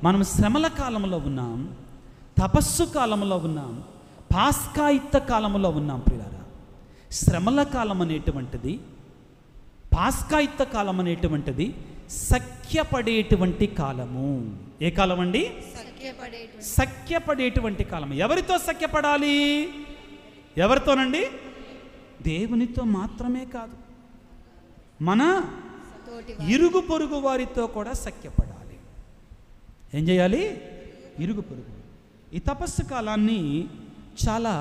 మనం శ్రమల కాలంలో ఉన్నాం, తపస్సు కాలంలో ఉన్నాం, పాస్కాయుక్త కాలంలో ఉన్నాం ప్రియులారా. శ్రమల కాలం అనేటువంటిది, పాస్కాయుక్త కాలం అనేటువంటిది సఖ్యపడేటువంటి కాలము. ఏ కాలం అండి? సఖ్యపడేటువంటి కాలం. ఎవరితో సఖ్యపడాలి? ఎవరితోనండి? దేవునితో మాత్రమే కాదు, మన ఇరుగు పొరుగు వారితో కూడా సఖ్యపడాలి. ఏం చేయాలి? ఇరుగు పొరుగు. ఈ తపస్సు కాలాన్ని చాలా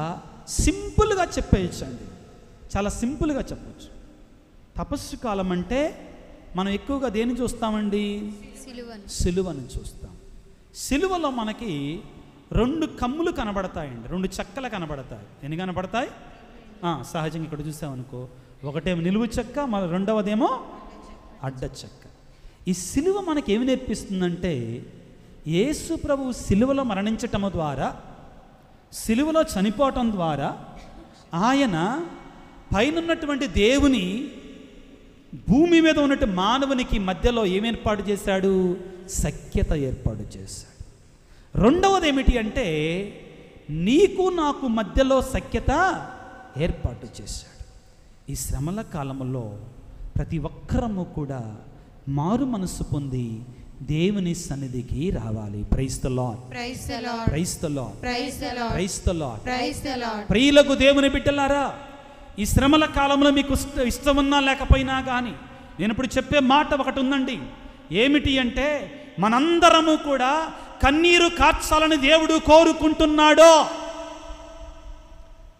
సింపుల్గా చెప్పేయచ్చండి, చాలా సింపుల్గా చెప్పచ్చు. తపస్సు కాలం అంటే మనం ఎక్కువగా దేన్ని చూస్తామండి? సిలువను చూస్తాం. సిలువలో మనకి 2 కమ్ములు కనబడతాయండి, 2 చెక్కలు కనబడతాయి. ఎన్ని కనబడతాయి? సహజంగా ఇక్కడ చూసామనుకో, ఒకటేమో నిలువు చెక్క, మన రెండవదేమో అడ్డ చెక్క. ఈ సిలువ మనకి ఏమి నేర్పిస్తుందంటే, యేసు ప్రభువు సిలువలో మరణించటం ద్వారా, సిలువలో చనిపోవటం ద్వారా ఆయన పైనున్నటువంటి దేవుని, భూమి మీద ఉన్నట్టు మానవునికి మధ్యలో ఏమి ఏర్పాటు చేశాడు? సఖ్యత ఏర్పాటు చేశాడు. రెండవది ఏమిటి అంటే, నీకు నాకు మధ్యలో సఖ్యత ఏర్పాటు చేశాడు. ఈ శ్రమల కాలంలో ప్రతి ఒక్కరము కూడా మారు మనసు పొంది దేవుని సన్నిధికి రావాలి. Praise the Lord, praise the Lord, praise the Lord, praise the Lord, praise the Lord, praise the Lord. ప్రియులకు దేవుని బిడ్డలారా, ఈ శ్రమల కాలంలో మీకు ఇష్టం ఉన్నా లేకపోయినా కానీ నేను ఇప్పుడు చెప్పే మాట ఒకటి ఉందండి. ఏమిటి అంటే, మనందరము కూడా కన్నీరు కార్చాలని దేవుడు కోరుకుంటున్నాడో,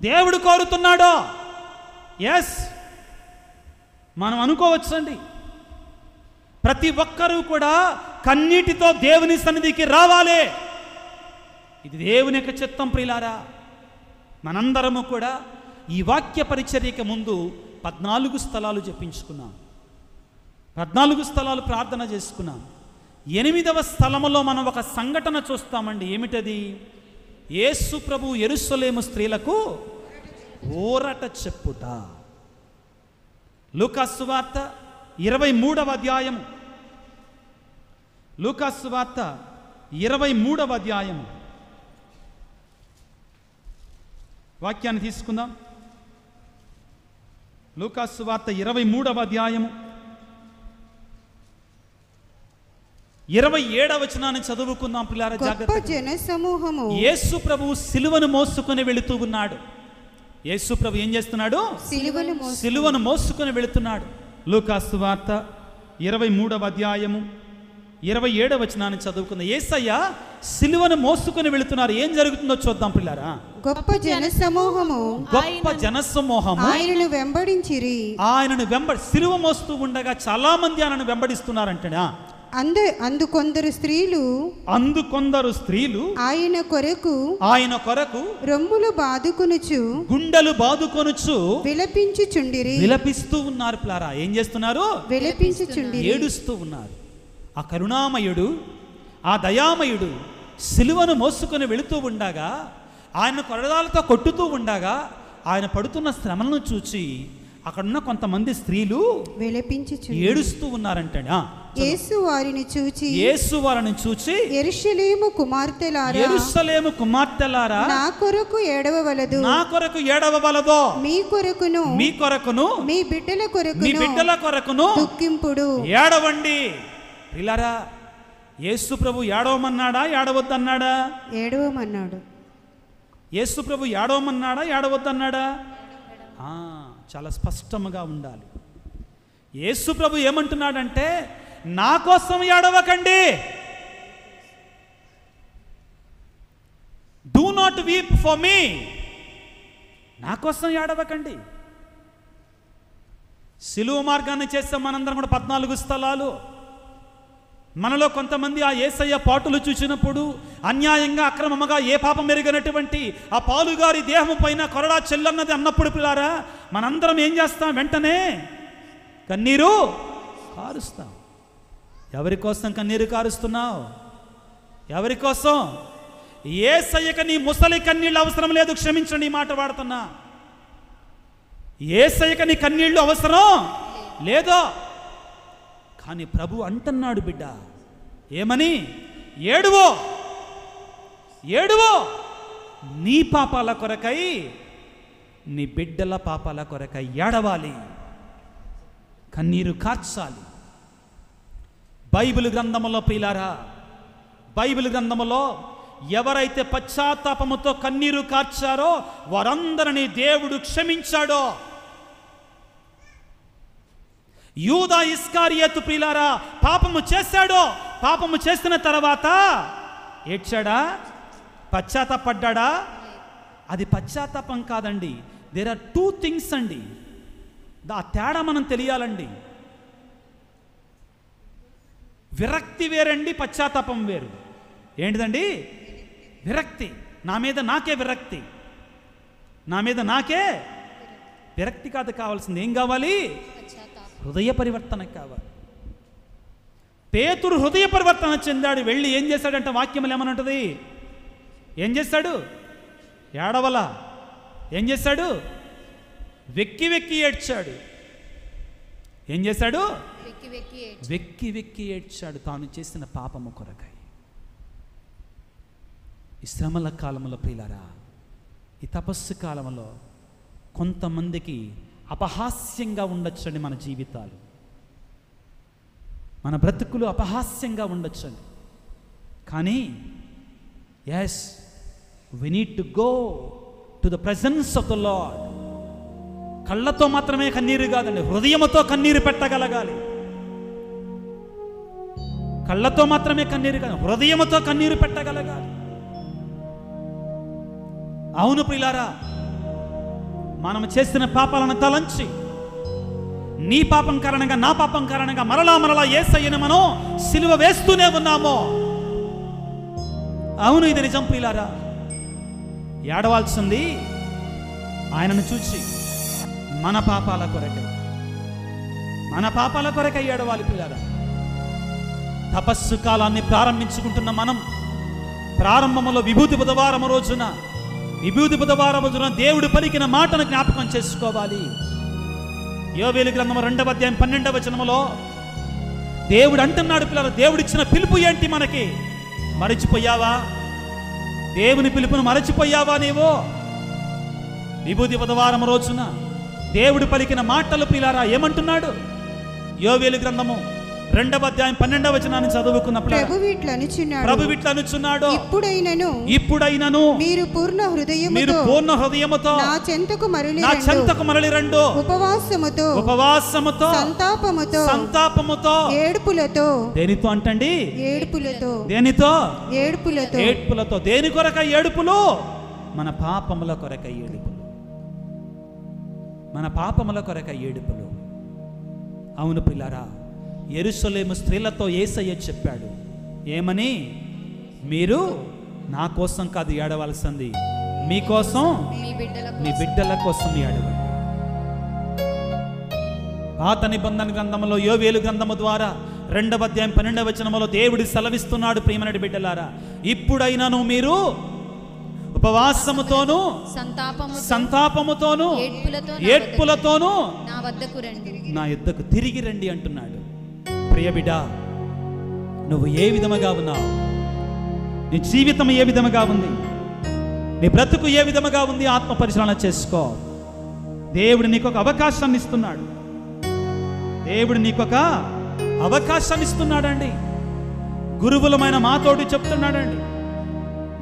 దేవుడు కోరుతున్నాడో. ఎస్, మనం అనుకోవచ్చండి, ప్రతి ఒక్కరూ కూడా కన్నీటితో దేవుని సన్నిధికి రావాలి. ఇది దేవుని యొక్క చిత్తం ప్రియులారా. మనందరము కూడా ఈ వాక్య పరిచర్యకి ముందు 14 స్థలాలు జపించుకున్నాం, 14 స్థలాలు ప్రార్థన చేసుకున్నాం. 8వ స్థలములో మనం ఒక సంఘటన చూస్తామండి. ఏమిటది? యేసు ప్రభు యెరూషలేము స్త్రీలకు ఊరట చెప్పుట. లూకాసు సువార్త 23వ అధ్యాయము, లూకాసు సువార్త 23వ అధ్యాయము వాక్యాన్ని తీసుకుందాం. లూకాసు సువార్త 23వ అధ్యాయము 27వ వచనాన్ని చదువుకుందాం పిల్లారా, జాగ్రత్తగా. జనసమూహము యేసు ప్రభువు సిలువను మోసుకొని వెళుతూ ఉన్నాడు. యేసు ప్రభు ఏం చేస్తున్నాడు? సిలువను మోసుకొని వెళుతున్నాడు. లూకాసు సువార్త 23వ అధ్యాయము 27వ వచనాన్ని చదువుకుందాం. యేసయ్య సిలువను మోసుకొని వెళుతున్నారు. ఏం జరుగుతుందో చూద్దాం పిల్లారా. గొప్ప జనసమూహము ఆయనను వెంబడించిరి. ఆయనను సిలువ మోస్తూ ఉండగా చాలా మంది ఆయనను వెంబడిస్తున్నారంటడా. అందు కొందరు స్త్రీలు ఆయన కొరకు రొమ్ములు బాదుకొనుచు, గుండెలు బాదుకొనుచు విలపిస్తూ ఉన్నారు పిల్లారా. ఏం చేస్తున్నారు? విలపించుచుండిరి, ఏడుస్తూ ఉన్నారు. ఆ కరుణామయుడు, ఆ దయామయుడు సిలువను మోసుకొని వెళుతూ ఉండగా, ఆయన కొరడాలతో కొట్టుతూ ఉండగా, ఆయన పడుతున్న శ్రమలను చూచి అక్కడున్న కొంతమంది స్త్రీలు ఏడుస్తూ ఉన్నారంట. యేసు వారిని చూచి యెరూషలేము కుమార్తెలారా, నా కొరకు ఏడవవలదో, మీ కొరకును మీ బిడ్డల కొరకును దుఃఖింపుడు, ఏడవండి. పిల్లరా, యేసు ప్రభు ఏడవమన్నాడా, ఏడవద్దన్నాడా? ఏడవమన్నాడు. యేసు ప్రభు ఏడవమన్నాడా, ఏడవద్దన్నాడా? చాలా స్పష్టంగా ఉండాలి. యేసు ప్రభు ఏమంటున్నాడంటే, నా కోసం ఏడవకండి, do not weep for me, నా కోసం ఏడవకండి. సిలువ మార్గాన్ని చేస్తే మనందరం కూడా 14 స్థలాలు. మనలో కొంతమంది ఆ యేసయ్య పాటులు చూసినప్పుడు అన్యాయంగా అక్రమముగా ఏ పాపం ఎరుగనటువంటి ఆ పాలుగారి దేహము పైన కొరడా చెల్లన్నది అన్నప్పుడు పిల్లారా, మనందరం ఏం చేస్తాం? వెంటనే కన్నీరు కారుస్తాం. ఎవరి కోసం కన్నీరు కారుస్తున్నావు? ఎవరి కోసం? యేసయ్యకి నీ ముసలి కన్నీళ్ళు అవసరం లేదు, క్షమించండి ఈ మాట వాడుతున్నా. యేసయ్యకి నీ కన్నీళ్ళు అవసరం లేదో, కానీ ప్రభు అంటున్నాడు బిడ్డ, ఏమని? ఏడువో ఏడువో, నీ పాపాల కొరకై, నీ బిడ్డల పాపాల కొరకై ఏడవాలి, కన్నీరు కార్చాలి. బైబిల్ గ్రంథములో ప్రియులారా, బైబిల్ గ్రంథములో ఎవరైతే పశ్చాత్తాపముతో కన్నీరు కార్చారో వారందరినీ దేవుడు క్షమించాడో. యూదా ఇస్కారియోతు ప్రియులారా పాపము చేశాడో, పాపము చేసిన తర్వాత ఏడ్చాడా? పశ్చాత్తాపడ్డా? అది పశ్చాత్తాపం కాదండి. దేర్ ఆర్ టూ థింగ్స్ అండి. ఆ తేడా మనం తెలియాలండి. విరక్తి వేరండి, పశ్చాత్తాపం వేరు. ఏంటిదండి? విరక్తి. నా మీద నాకే విరక్తి, నా మీద నాకే విరక్తి కాదు కావాల్సింది. ఏం కావాలి? హృదయ పరివర్తన కావాలి. పేతురు హృదయ పరివర్తన చెందాడు. వెళ్ళి ఏం చేశాడంటే వాక్యములు ఏమనంటది? ఏం చేశాడు? ఏడవల. ఏం చేశాడు? వెక్కి వెక్కి ఏడ్చాడు. ఏం చేశాడు? వెక్కి వెక్కి ఏడ్చాడు తాను చేసిన పాపము కొరకై. ఈ శ్రమల కాలంలో ప్రియులారా, ఈ తపస్సు కాలంలో కొంతమందికి అపహాస్యంగా ఉండొచ్చండి మన జీవితాలు, మన బ్రతుకులు అపహాస్యంగా ఉండొచ్చండి. కానీ yes, we need to go to the presence of the Lord. కళ్ళతో మాత్రమే కన్నీరు కాదండి, హృదయముతో కన్నీరు పెట్టగలగాలి. కళ్ళతో మాత్రమే కన్నీరు కాదు, హృదయముతో కన్నీరు పెట్టగలగాలి. అవును ప్రియులారా, మనం చేసిన పాపాలను తలంచి, నీ పాపం కారణంగా, నా పాపం కారణంగా మరలా మరలా యేసయ్యను మనం సిలువ వేస్తూనే ఉన్నాము. అవును, ఇది నిజం ప్రియులారా. ఏడవాల్సింది ఆయనను చూచి మన పాపాల కొరకై, మన పాపాల కొరకై ఏడవాలి ప్రియులారా. తపస్సు కాలాన్ని ప్రారంభించుకుంటున్న మనం ప్రారంభంలో విభూతి బుధవారం రోజున దేవుడు పలికిన మాటను జ్ఞాపకం చేసుకోవాలి. యోవేలు గ్రంథము 2వ అధ్యాయం 12వ వచనములో దేవుడు అంటున్నాడు, పిల్లలు, దేవుడిచ్చిన పిలుపు ఏంటి మనకి? మరచిపోయావా? దేవుని పిలుపును మరచిపోయావా నీవు? విభూతి బుధవారం రోజున దేవుడు పలికిన మాటలు పిల్లారా ఏమంటున్నాడు? యోవేలు గ్రంథము 2వ అధ్యాయం 12వ వచనాన్ని చదువుకున్నప్పుడు ప్రభు ఇట్లనుచున్నాడు, ఇప్పుడైనను మీరు పూర్ణ హృదయముతో నా చెంతకు మరలి రండు. ఉపవాసముతో సంతాపముతో ఏడుపులతో. దేనితో అంటండి? ఏడుపులతో. దేనితో? ఏడుపులతో. దేని కొరకై ఏడుపులు? మన పాపముల కొరకై ఏడుపులు. మన పాపముల కొరకై ఏడుపులు. అవును పిల్లారా, యెరూషలేము స్త్రీలతో యేసయ్య చెప్పాడు ఏమని? మీరు నా కోసం కాదు ఏడవలసింది, మీకోసం, మీ బిడ్డల కోసం ఏడవండి. పాత నిబంధన గ్రంథంలో యోవేలు గ్రంథము ద్వారా 2వ అధ్యాయం 12వ వచనములో దేవుడు సెలవిస్తున్నాడు, ప్రియమైన బిడ్డలారా, ఇప్పుడైనాను మీరు ఉపవాసముతోను సంతాపముతోను ఏడ్పులతోను నా యొద్దకు తిరిగి రండి అంటున్నాడు. ప్రియ బిడ్డ, నువ్వు ఏ విధముగా ఉన్నావు? నీ జీవితం ఏ విధముగా ఉంది? నీ బ్రతుకు ఏ విధముగా ఉంది? ఆత్మ పరిశీలన చేసుకో. దేవుడు నీకొక అవకాశాన్ని ఇస్తున్నాడు. దేవుడు నీకొక అవకాశాన్ని ఇస్తున్నాడండి. గురువులమైన మాతోటి చెప్తున్నాడండి,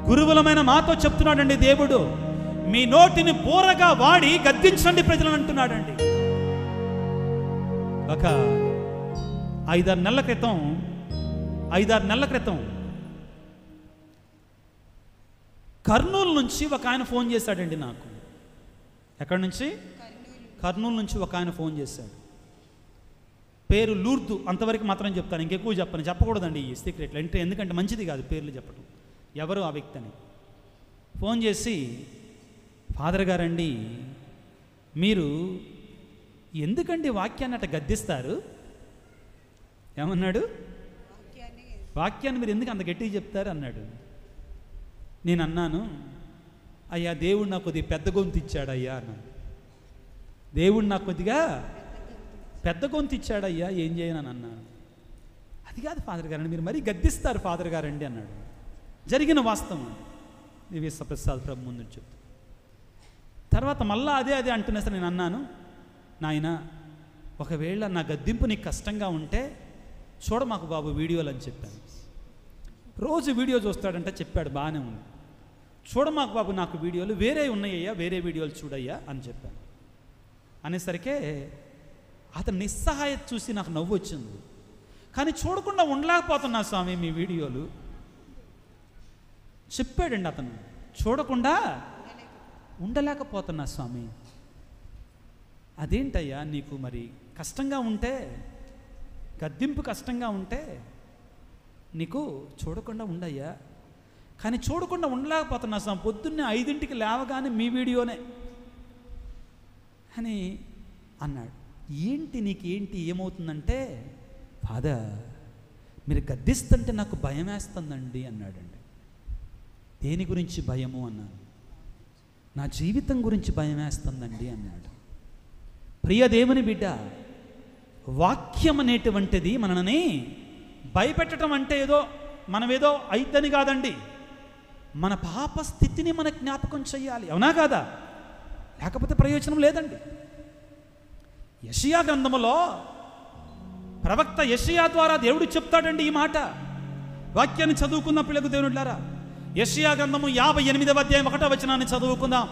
గురువులమైన మాతో చెప్తున్నాడండి దేవుడు, మీ నోటిని బోరగా వాడి గద్దించండి ప్రజలను అంటున్నాడండి. ఒక 5-6 నెలల క్రితం కర్నూలు నుంచి ఒక ఆయన ఫోన్ చేశాడండి నాకు. ఎక్కడి నుంచి? కర్నూలు నుంచి ఒక ఆయన ఫోన్ చేశాడు. పేరు లూర్దు. అంతవరకు మాత్రం చెప్తాను, ఇంకెక్కువ చెప్పకూడదండి ఈ సీక్రెట్లు. అంటే ఎందుకంటే మంచిది కాదు పేర్లు చెప్పడం. ఎవరు ఆ వ్యక్తి అని ఫోన్ చేసి, ఫాదర్ గారండి, మీరు ఎందుకండి వాక్యాన్ని అట్లా గద్దిస్తారు? ఏమన్నాడు? వాక్యాన్ని మీరు ఎందుకు అంత గట్టిగా చెప్తారు అన్నాడు. నేను అన్నాను, అయ్యా దేవుడు నాకు కొద్దిగా పెద్ద గొంతు ఇచ్చాడు అయ్యా అన్నాడు. దేవుడు నాకు కొద్దిగా పెద్ద గొంతు ఇచ్చాడయ్యా, ఏం చేయనని అన్నాను. అది కాదు ఫాదర్ గారండి, మీరు మరీ గద్దిస్తారు ఫాదర్ గారండి అన్నాడు. జరిగిన వాస్తవం దివ్య ప్రసాద్ ప్రభు ముందు చెప్తాను. తర్వాత మళ్ళీ అదే అంటున్నా సరే నేను అన్నాను, నాయన ఒకవేళ నా గద్దింపు నీకు కష్టంగా ఉంటే చూడ మాకు బాబు వీడియోలు అని చెప్పాను. రోజు వీడియో చూస్తాడంటే చెప్పాడు, బాగానే ఉంది. చూడ మాకు బాబు నాకు వీడియోలు వేరే ఉన్నాయ్యా, వేరే వీడియోలు చూడయ్యా అని చెప్పాను. అనేసరికే అతను నిస్సహాయత చూసి నాకు నవ్వు వచ్చింది. కానీ చూడకుండా ఉండలేకపోతున్నా స్వామి మీ వీడియోలు చెప్పాడండి అతను. చూడకుండా ఉండలేకపోతున్నా స్వామి. అదేంటయ్యా నీకు మరి కష్టంగా ఉంటే, గద్దింపు కష్టంగా ఉంటే నీకు చూడకుండా ఉండయ్యా, కానీ చూడకుండా ఉండలేకపోతున్నా స్వామి. పొద్దున్నే 5ంటికి లేవగానే మీ వీడియోనే అని అన్నాడు. నీకేంటి ఏమవుతుందంటే, ఫాదర్ మీరు గద్దిస్తుంటే నాకు భయం వేస్తుందండి అన్నాడండి. దేని గురించి భయము అన్నాను. నా జీవితం గురించి భయం వేస్తుందండి అన్నాడు. ప్రియ దేవుని బిడ్డ, వాక్యం అనేటువంటిది మనల్ని భయపెట్టడం అంటే మనమేదో అయిద్దని కాదండి. మన పాప స్థితిని మన జ్ఞాపకం చెయ్యాలి, అవునా కాదా? లేకపోతే ప్రయోజనం లేదండి. యెషయా గ్రంథములో ప్రవక్త యెషయా ద్వారా దేవుడు చెప్తాడండి ఈ మాట. వాక్యాన్ని చదువుకున్న పిల్లలకు దేవునులారా, యెషయా గ్రంథము 58వ అధ్యాయం 1వ వచనాన్ని చదువుకుందాం.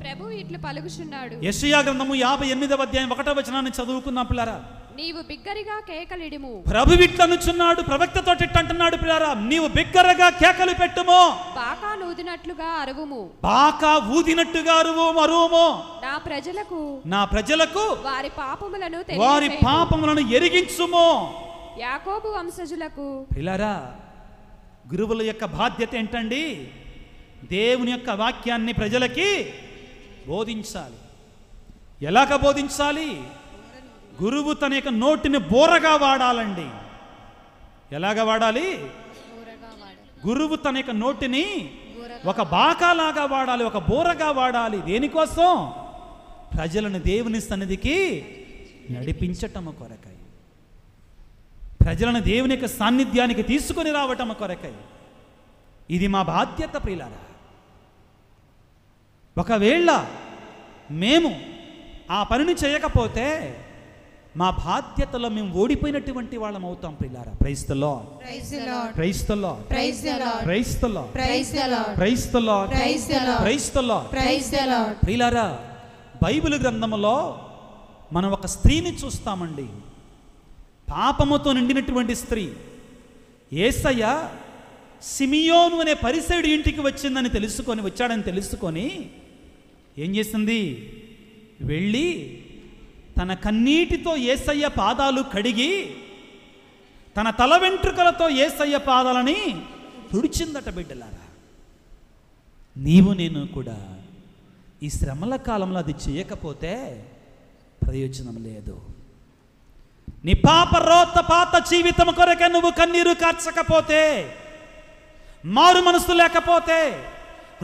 ప్రభువు ఇట్లు పలుకుచున్నాడు. యెషయా గ్రంథము 58వ అధ్యాయం 1వ వచనాన్ని చదువుకుందాం పిల్లరా. నీవు బిగ్గరగా కేకలిడుము. ప్రభువు ఇట్లనుచున్నాడు, ప్రవక్తతో ఇట్టంటున్నాడు పిల్లరా, నీవు బిగ్గరగా కేకలు పెట్టుము. బాకా ఊదినట్లుగా అరువుము. బాకా ఊదినట్టుగా అరువుము. నా ప్రజలకు వారి పాపములను ఎరిగించుము. యాకోబు వంశజులకు. పిల్లరా, గురువుల యొక్క బాధ్యత ఏంటండి? దేవుని యొక్క వాక్యాన్ని ప్రజలకి బోధించాలి. ఎలాగ బోధించాలి? గురువు తన యొక్క నోటిని బోరగా వాడాలండి. ఎలాగ వాడాలి? గురువు తన యొక్క నోటిని ఒక బాకాలాగా వాడాలి, ఒక బోరగా వాడాలి. దేనికోసం? ప్రజలను దేవుని సన్నిధికి నడిపించటము కొరకై, ప్రజలను దేవుని యొక్క సాన్నిధ్యానికి తీసుకొని రావటం కొరకై. ఇది మా బాధ్యత ప్రియులారా. ఒకవేళ మేము ఆ పనిని చేయకపోతే మా బాధ్యతలో మేము ఓడిపోయినటువంటి వాళ్ళం అవుతాం ప్రియులారా. Praise the Lord, praise the Lord, praise the Lord, praise the Lord, praise the Lord, praise the Lord, praise the Lord, praise the Lord, praise the Lord. ప్రియులారా, బైబిల్ గ్రంథములో మనం ఒక స్త్రీని చూస్తామండి, పాపముతో నిండినటువంటి స్త్రీ. యేసయ్య సిమియోను అనే పరిసయుడి ఇంటికి వచ్చాడని తెలుసుకొని ఏం చేసింది? వెళ్ళి తన కన్నీటితో యేసయ్య పాదాలు కడిగి తన తల వెంట్రుకలతో యేసయ్య పాదాలని తుడిచిందట. బిడ్డలారా, నీవు నేను కూడా ఈ శ్రమల కాలంలో అది చేయకపోతే ప్రయోజనం లేదు. నీ పాత జీవితం కొరకే నువ్వు కన్నీరు కార్చకపోతే, మారు మనసు లేకపోతే,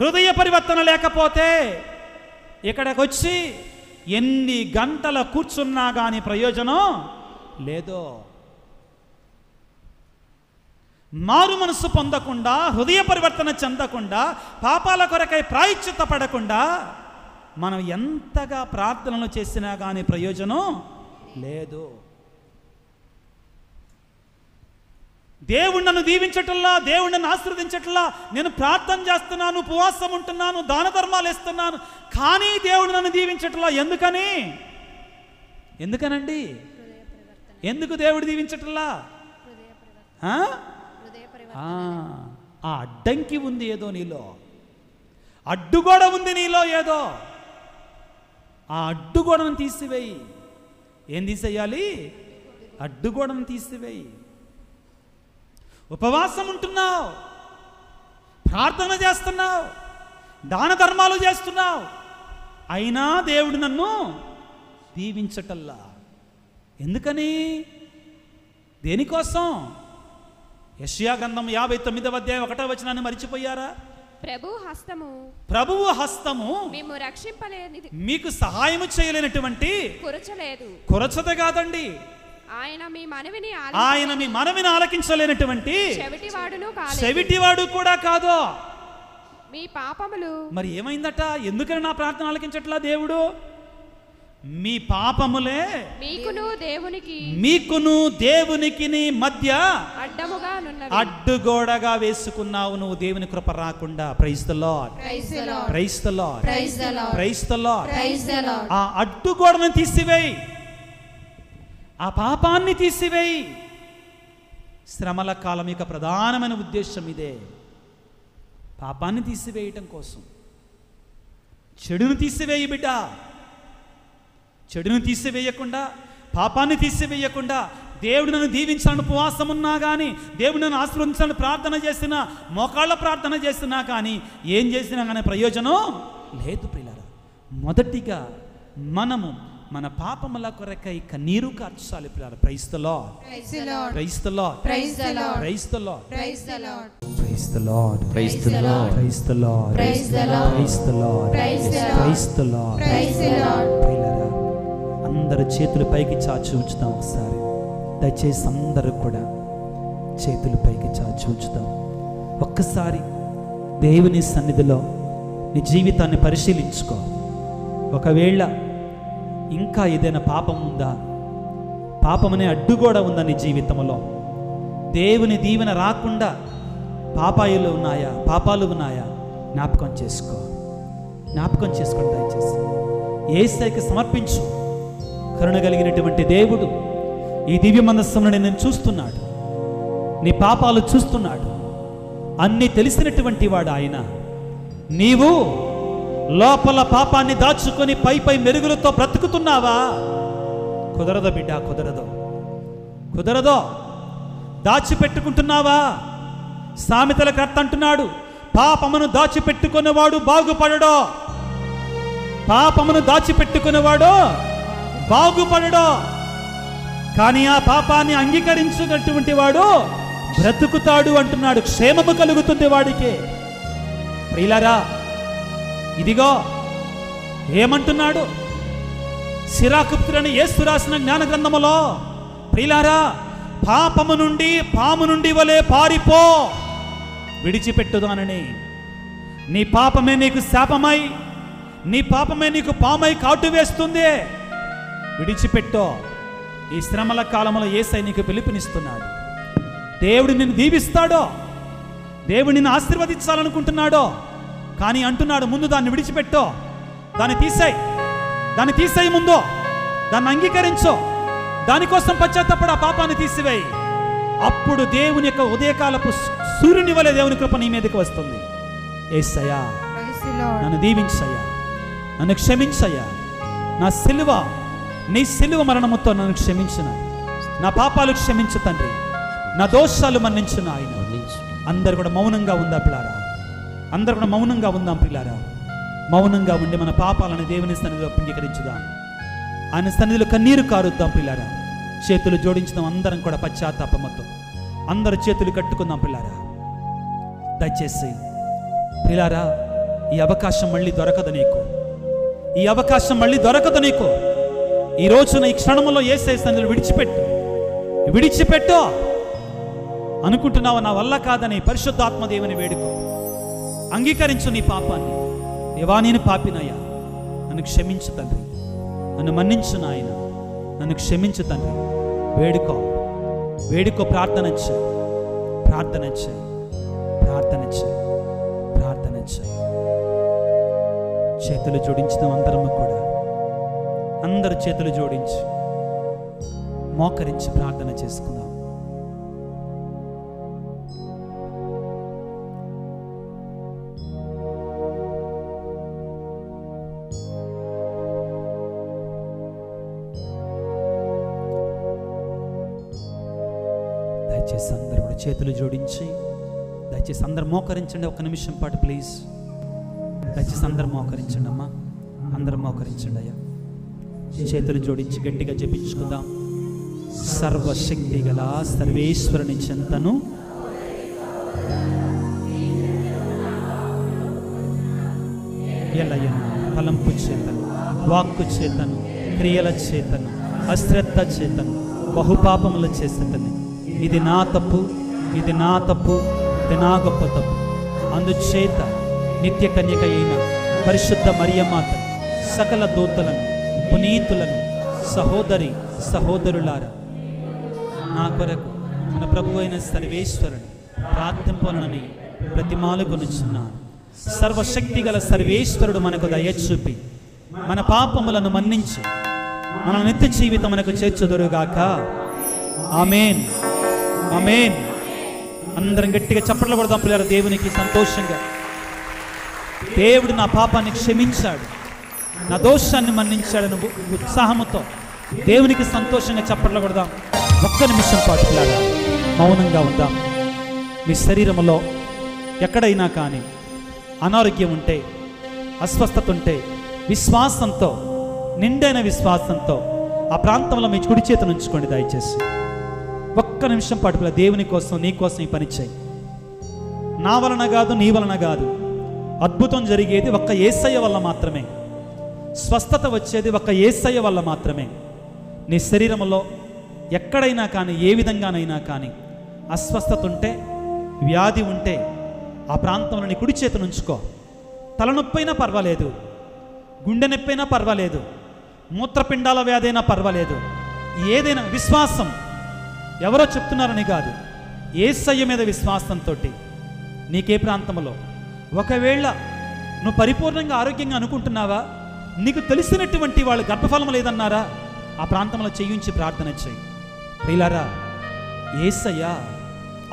హృదయ పరివర్తన లేకపోతే, ఇక్కడికి వచ్చి ఎన్ని గంటల కూర్చున్నా కానీ ప్రయోజనం లేదు. మారు మనసు పొందకుండా, హృదయ పరివర్తన చెందకుండా, పాపాల కొరకై ప్రాయశ్చిత్త పడకుండా మనం ఎంతగా ప్రార్థనలు చేసినా కానీ ప్రయోజనం లేదు. దేవుడు నన్ను దీవించటల్లా, దేవుడు నన్ను ఆశీర్వదించటల్లా, నేను ప్రార్థన చేస్తున్నాను, ఉపవాసం ఉంటున్నాను, దాన ధర్మాలు ఇస్తున్నాను, కానీ దేవుడు నన్ను దీవించటల్లా. ఎందుకనండి? ఎందుకు దేవుడు దీవించటల్లా? ఆ అడ్డంకి ఉంది ఏదో నీలో, అడ్డుగోడ ఉంది నీలో ఏదో. ఆ అడ్డుగోడను తీసివేయి. ఏం తీసేయాలి? అడ్డుగోడను తీసివేయి. ఉపవాసం ఉంటున్నావు, ప్రార్థన చేస్తున్నావు, దాన ధర్మాలు చేస్తున్నావు, అయినా దేవుడు నన్ను దీవించటల్లా. ఎందుకని? దేనికోసం? యెషయా గ్రంథం 59వ అధ్యాయం 1వ వచనాన్ని మరిచిపోయారా? ప్రభువు హస్తము మేము రక్షింపలేనిది, మీకు సహాయము చేయలేనటువంటి కురచలేదు, కురచత కాదండి, ఆయన మీ మనవిని ఆలకించలేనటువంటి చెవిటివాడు కూడా కాదు. మీ పాపములు మరి ఏమైందట? ఎందుకని నా ప్రార్థన ఆలకించట్లా దేవుడు? మీ పాపములే మీకును దేవునికి మధ్య అడ్డుగోడగా వేసుకున్నావు నువ్వు, దేవుని కృప రాకుండా. Praise the Lord, praise the Lord, praise the Lord. ఆ అడ్డుగోడను తీసివేయి, ఆ పాపాన్ని తీసివేయి. శ్రమల కాలం యొక్క ప్రధానమైన ఉద్దేశం ఇదే, పాపాన్ని తీసివేయటం కోసం. చెడును తీసివేయి బిడ్డ, చెడును తీసివేయకుండా, పాపాన్ని తీసివేయకుండా, దేవుడు నన్ను దీవించాలని ఉపవాసం ఉన్నా కానీ, దేవుడు నన్ను ఆశీర్వదించాలని ప్రార్థన చేసినా, మోకాళ్ళ ప్రార్థన చేసినా కానీ, ఏం చేసినా కానీ ప్రయోజనం లేదు ప్రియులారా. మొదటిగా మనము మన పాపముల కొరకై కన్నీరు కార్చాలి ప్రియులారా. Praise the Lord, praise the Lord, praise the Lord, praise the Lord, praise the Lord, praise the Lord, praise the Lord, praise the Lord, praise the Lord, praise the Lord, praise the Lord, praise the Lord. ప్రియులారా, అందరు చేతులు పైకి చాచి ఉంచుతాం ఒకసారి. దయచేసి అందరూ కూడా చేతులు పైకి చాచి ఉంచుతాం. ఒక్కసారి దేవుని సన్నిధిలో నీ జీవితాన్ని పరిశీలించుకో. ఒకవేళ ఇంకా ఏదైనా పాపం ఉందా, పాపమనే అడ్డుగోడ ఉందా నీ జీవితంలో, దేవుని దీవెన రాకుండా పాపాలు ఉన్నాయా జ్ఞాపకం చేసుకో, జ్ఞాపకం చేసుకోండి. దయచేసి యేసయ్యకి సమర్పించు. కరుణ కలిగినటువంటి దేవుడు ఈ దివ్య మనస్సును నేను చూస్తున్నాడు, నీ పాపాలు చూస్తున్నాడు, అన్నీ తెలిసినటువంటి వాడు ఆయన. నీవు లోపల పాపాన్ని దాచుకొని పై మెరుగులతో బ్రతుకుతున్నావా? కుదరదు బిడ్డ, కుదరదు. దాచిపెట్టుకుంటున్నావా? సామెతల కర్త అంటున్నాడు, పాపమును దాచిపెట్టుకునేవాడు బాగుపడడు, పాపమును దాచిపెట్టుకునేవాడు బాగుపడడు. కానీ ఆ పాపాన్ని అంగీకరించినటువంటి వాడు బ్రతుకుతాడు అంటున్నాడు. క్షేమము కలుగుతుంది వాడికి. ప్రియులారా, ఇదిగో ఏమంటున్నాడు సిరాకుప్తులని యేసు రాసిన జ్ఞాన గ్రంథములో, ప్రియులారా, పాపము నుండి పాము నుండి వలె పారిపో, విడిచిపెట్టుదానని. నీ పాపమే నీకు శాపమై, నీ పాపమే నీకు పామై కాటు వేస్తుంది. విడిచిపెట్టో. ఈ శ్రమల కాలంలో యేసయ్య నీకు పిలుపునిస్తున్నాడు. దేవుడు నిన్ను దీవిస్తాడో, దేవుడు నిన్ను ఆశీర్వదించాలనుకుంటున్నాడో, కానీ అంటున్నాడు ముందు దాన్ని విడిచిపెట్టో, దాన్ని తీసేయి, ముందు దాన్ని అంగీకరించో, దానికోసం పశ్చాత్తపడి ఆ పాపాన్ని తీసివేయి. అప్పుడు దేవుని యొక్క ఉదయకాలపు సూర్యుని వలె దేవుని కృప నీ మీదకి వస్తుంది. యేసయ్యా, నన్ను దీవించయ్యా, నన్ను క్షమించయ్యా, నీ సిలువ మరణముతో నన్ను క్షమించిన, నా పాపాలు క్షమించు తండ్రి, నా దోషాలు మన్నించు ఆయన. అందరు కూడా మౌనంగా ఉందా పిల్లారా? అందరు కూడా మౌనంగా ఉందాం పిల్లారా. మౌనంగా ఉండి మన పాపాలను దేవుని సన్నిధిలో అంగీకరించుదాం. ఆయన సన్నిధిలో కన్నీరు కారుద్దాం పిల్లారా. చేతులు జోడించుదాం అందరం కూడా పశ్చాత్తాపంతో. అందరు చేతులు కట్టుకుందాం పిల్లారా. దయచేసి పిల్లారా, ఈ అవకాశం మళ్ళీ దొరకదు నీకు, ఈ అవకాశం మళ్ళీ దొరకదు నీకు. ఈ రోజున ఈ క్షణంలో యేసయ్య సన్నిధిలో విడిచిపెట్టు అనుకుంటున్నావు. నా వల్ల కాదని పరిశుద్ధాత్మ దేవుని వేడుకో. అంగీకరించు నీ పాపాన్ని. దేవా, నేను పాపినయ్యా, నన్ను క్షమించు తండ్రి, నన్ను మన్నించు నాయన, నన్ను క్షమించు తండ్రి. వేడుకో, ప్రార్థన చేయి. చేతులు జోడించుదాం అందరము కూడా. అందరు చేతులు జోడించి మోకరించి ప్రార్థన చేసుకుందాం. దయచేసి అందరు కూడా చేతులు జోడించి, దయచేసి అందరు మోకరించండి. ఒక నిమిషం పాటు ప్లీజ్. దయచేసి అందరు మోకరించండి అమ్మా, అందరు మోకరించండి అయ్యా. చేతులు జోడించి గట్టిగా జపించుకుందాం. సర్వశక్తి గల సర్వేశ్వరుని చెంతను తలంపు చేతను, వాక్కు చేతను, క్రియల చేతను, అశ్రద్ధ చేతను, బహుపాపములు చేసేటని. ఇది నా తప్పు, ఇది నా తప్పు, ఇది నా గొప్ప తప్పు. అందుచేత నిత్య కన్యక అయిన పరిశుద్ధ మరియమాత సకల దూతలను, పునీతులను, సహోదరి సహోదరులారా, నా కొరకు మన ప్రభు అయిన సర్వేశ్వరుని ప్రార్థింపనని బ్రతిమాలుకొనుచున్నాను. సర్వశక్తి గల సర్వేశ్వరుడు మనకు దయ చూపి మన పాపములను మన్నించి మన నిత్య జీవితం మనకు చేర్చుదురుగాక. ఆమేన్, ఆమేన్. అందరం గట్టిగా చప్పట్లు కొడదాం పిల్లలు దేవునికి సంతోషంగా. దేవుడు నా పాపాన్ని క్షమించాడు, నా దోషాన్ని మన్నించాడని ఉత్సాహంతో దేవునికి సంతోషంగా చప్పట్లు కొడదాం. ఒక్క నిమిషం పాటు పిల్లలు మౌనంగా ఉందాం. మీ శరీరంలో ఎక్కడైనా కానీ అనారోగ్యం ఉంటే, అస్వస్థత ఉంటే, విశ్వాసంతో, నిండైన విశ్వాసంతో ఆ ప్రాంతంలో మీ కుడి చేతిని ఉంచుకోండి దయచేసి. ఒక్క నిమిషం పాటు పిల్లలు దేవుని కోసం, నీ కోసం ఈ పని చేయి. నా వలన కాదు, నీ వలన కాదు. అద్భుతం జరిగేది ఒక్క యేసయ్య వల్ల మాత్రమే. స్వస్థత వచ్చేది ఒక్క యేసయ్య వల్ల మాత్రమే. నీ శరీరంలో ఎక్కడైనా కానీ, ఏ విధంగానైనా కానీ అస్వస్థత ఉంటే, వ్యాధి ఉంటే ఆ ప్రాంతంలో నీ కుడి చేతిని ఉంచుకో. తలనొప్పైనా పర్వాలేదు, గుండె నొప్పైనా పర్వాలేదు, మూత్రపిండాల వ్యాధి అయినా పర్వాలేదు. ఏదైనా విశ్వాసం, ఎవరో చెప్తున్నారని కాదు, యేసయ్య మీద విశ్వాసంతో నీకే ప్రాంతంలో ఒకవేళ నువ్వు పరిపూర్ణంగా ఆరోగ్యంగా అనుకుంటున్నావా, నీకు తెలిసినటువంటి వాళ్ళు గర్భఫలం లేదన్నారా, ఆ ప్రాంతంలో చేయించి ప్రార్థన చేయి. ప్రియులారా, యేసయ్య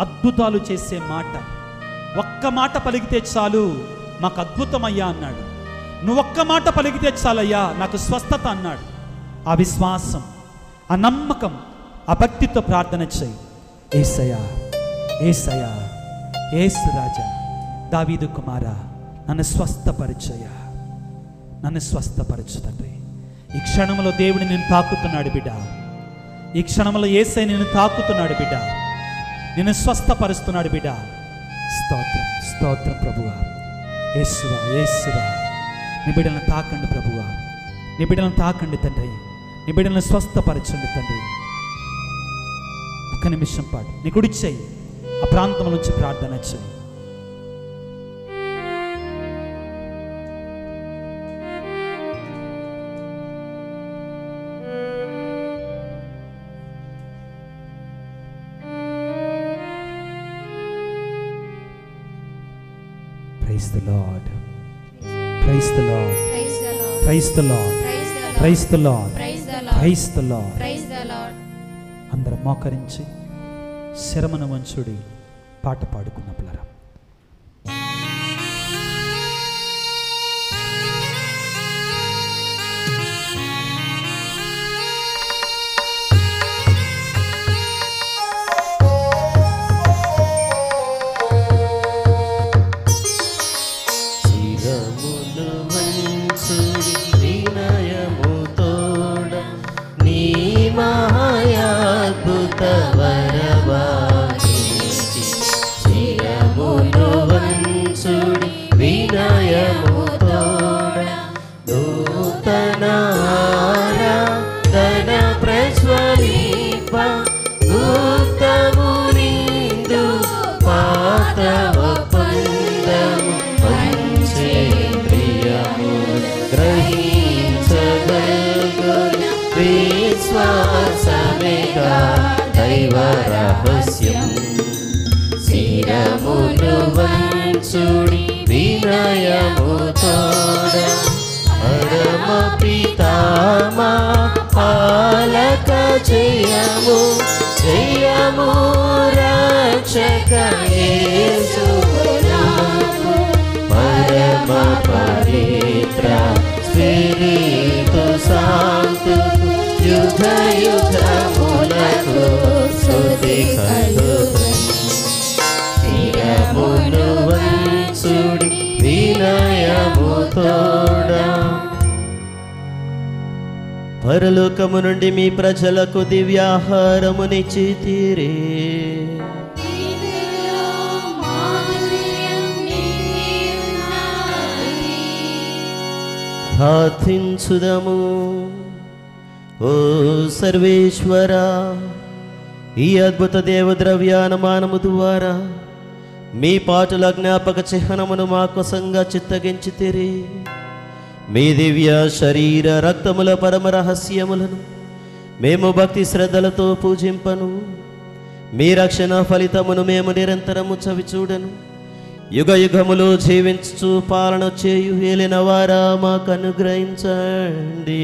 అద్భుతాలు చేసే మాట, ఒక్క మాట పలికితే చాలు మాకు అద్భుతమయ్యా అన్నాడు. నువ్వు ఒక్క మాట పలికితే చాలయ్యా నాకు స్వస్థత అన్నాడు. ఆ విశ్వాసం, ఆ నమ్మకం, ఆ భక్తితో ప్రార్థన చేయి. యేసయ్యా, యేసయ్యా, యేసు రాజా, దావీదు కుమారా, నన్ను స్వస్థపరచయ్యా, నన్ను స్వస్థపరచు తండ్రి. ఈ క్షణంలో దేవుని నేను తాకుతున్నాడు బిడ్డ. ఈ క్షణంలో యేసయ్య నిన్ను తాకుతున్నాడు బిడ్డ, నిన్ను స్వస్థపరుస్తున్నాడు బిడ్డ. స్తోత్రం, స్తోత్రం ప్రభువా. యేసువా, యేసువా, నీ బిడ్డలను తాకండి ప్రభువా, నీ బిడ్డలను తాకండి తండ్రి, నీ బిడ్డలను స్వస్థపరచండి తండ్రి. ఒక్క నిమిషం పాటు నీ కుడి చెయ్యి ఆ ప్రాంతం నుంచి ప్రార్థన చేయి. Praise the Lord. Praise the Lord. Praise the Lord. Praise the Lord. Praise the Lord. Praise the Lord. అందరం మోకరించి శరమను వంచుడి పాట పాడుకున్న పిల్లరా. పరలోకము నుండి మీ ప్రజలకు దివ్యాహారమునిచ్చితిరే. ప్రార్థించుదము. ఓ సర్వేశ్వరా, ఈ అద్భుత దేవద్రవ్యానమానము ద్వారా మీ పాటుల జ్ఞాపక చిహ్నమును మా కోసంగా చిత్తగించితిరి. మీ దివ్య శరీర రక్తముల పరమ రహస్యములను మేము భక్తి శ్రద్ధలతో పూజింపను. మీ రక్షణ ఫలితమును మేము నిరంతరము చవిచూడను. యుగ యుగములు జీవించు పాలన చేయు ఏలిన వారా మాకు అనుగ్రహించండి.